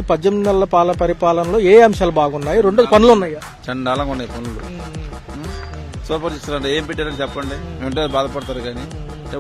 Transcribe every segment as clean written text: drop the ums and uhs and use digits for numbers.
ఈ 18 నెలల పరిపాలనలో ఏ అంశాలు బాగున్నాయి? రెండు పనులు ఉన్నాయా? చండాలంగా ఉన్నాయి పనులు. సూపర్ ఇస్తారంటే ఏం పెట్టారని చెప్పండి, వెంటనే బాధపడతారు. కానీ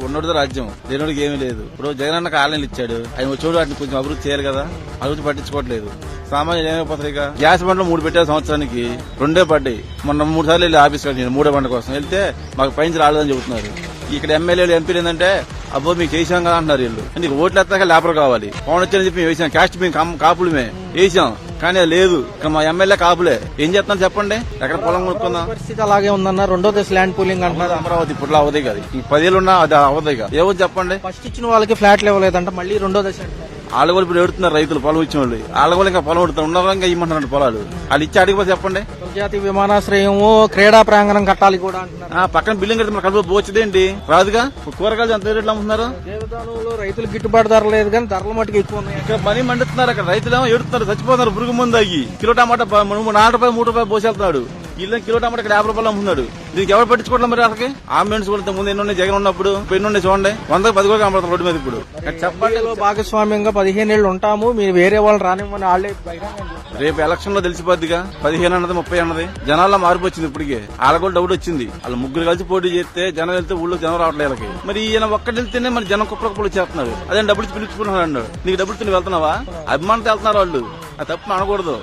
ఉన్నోడితో రాజ్యం, లేనోడికి ఏమీ లేదు. ఇప్పుడు జగనన్న కాలనీలు ఇచ్చాడు, ఆయన వచ్చాడు, వాటిని కొంచెం అభివృద్ధి చేయాలి కదా, అభివృద్ధి పట్టించుకోవట్లేదు. సామాన్యులు ఏమైపోతారు? ఇక గ్యాస్ బండ్లు 3 పెట్టారు, సంవత్సరానికి 2 పడ్డాయి. మొన్న 3 సార్లు వెళ్ళి ఆఫీస్ కట్టిన 3వ బండ కోసం వెళ్తే మాకు పైన రాలేదని చెబుతున్నారు. ఇక్కడ ఎమ్మెల్యేలు ఎంపీలు ఏంటంటే అబ్బో మీకు వేసాం కదా అంటున్నారు వీళ్ళు. నీకు ఓట్లు ఎత్తాక లేబర్ కావాలి, పవన్ వచ్చారని చెప్పి వేసాం, క్యాస్ట్ మేము కాపులమే వేసాం, కానీ అది లేదు. ఇక్కడ మా ఎమ్మెల్యే కాపులే. ఏం చేస్తున్నారు చెప్పండి? ఎక్కడ పొలం కొనుక్కుందాం? పరిస్థితి అలాగే ఉందన్న. రెండో దశ ల్యాండ్ పూలింగ్ అంటున్నారు. అమరావతి ఇప్పుడు అవదే కదా, ఈ 10 ఏళ్ళు ఉన్నా అది అవదే కదా. ఏవో చెప్పండి. ఫస్ట్ ఇచ్చిన వాళ్ళకి ఫ్లాట్లు ఇవ్వలేదంట, మళ్ళీ రెండో దశ అంటున్నారు. వాళ్ళు కూడా ఇప్పుడు ఎడుతున్నారు, రైతులు పొలం ఇచ్చిన వాళ్ళు. వాళ్ళు కూడా ఇంకా పొలం ఎడుతున్నారు, ఉన్న ఇంకా ఇమ్మంటున్నారు పొలాలు. వాళ్ళు ఇచ్చి అడిగిపోతే చెప్పండి. అంతర్జాతీయ విమానాశ్రయము, క్రీడా ప్రాంగణం కట్టాలి కూడా అంటున్నారు. పక్కన బిల్డింగ్ కడితే మన కడుపు పోవచ్చుదేంటి? రాదుగా. కూరగాయలు ఎంత రేట్లు అమ్ముతున్నారు? దేవదానంలో రైతులకు గిట్టుబాటు ధర లేదు, కానీ ధరలు మటుకు ఎక్కువ ఉన్నాయి. ఇక్కడ పని మండుతున్నారు, అక్కడ రైతులేమో ఎడుతున్నారు, చచ్చిపోతున్నారు పురుగు ముందు అయ్యి. కిలో టమాటా 4 రూపాయలు 3 రూపాయలు పోసేళ్తున్నాడు. ఇల్లు కిలో టమాటా ఇక్కడ 50 రూపాయలు అమ్ముతున్నాడు. దీనికి ఎవరు పట్టించుకోవట్లేదు మరి? అక్కడికి అంబులెన్స్ కూడా ముందు ఎన్ని ఉన్నాయి జగన్ ఉన్నప్పుడు, ఎన్ని ఉన్నాయి చూడండి. 100కి 10 కూడా కనబడతారు రోడ్డు మీద. ఇప్పుడు చెప్పండి, భాగస్వామ్యంగా 15 ఏళ్ళు ఉంటాము, మీరు వేరే వాళ్ళు రానివ్వని వాళ్ళే. రేపు ఎలక్షన్ లో తెలిసిపోద్దిగా. 15 అన్నది 30 అన్నది జనాల్లో మార్పు వచ్చింది. ఇప్పటికే వాళ్ళకు కూడా డౌట్ వచ్చింది. వాళ్ళు ముగ్గురు కలిసి పోటీ చేస్తే జనం వెళ్తే ఊళ్ళో జనం రావట్లేదు వాళ్ళకి. మరి ఈయన ఒక్కటి వెళ్తేనే మరి జనం కుప్పలు చేస్తున్నారు. అదే డబ్బులు పిలుచుకుంటున్నాడు అన్నాడు. నీకు డబ్బులు తిని వెళ్తున్నావా? అభిమానంతో వెళ్తున్నారు వాళ్ళు. అది తప్పు అనకూడదు.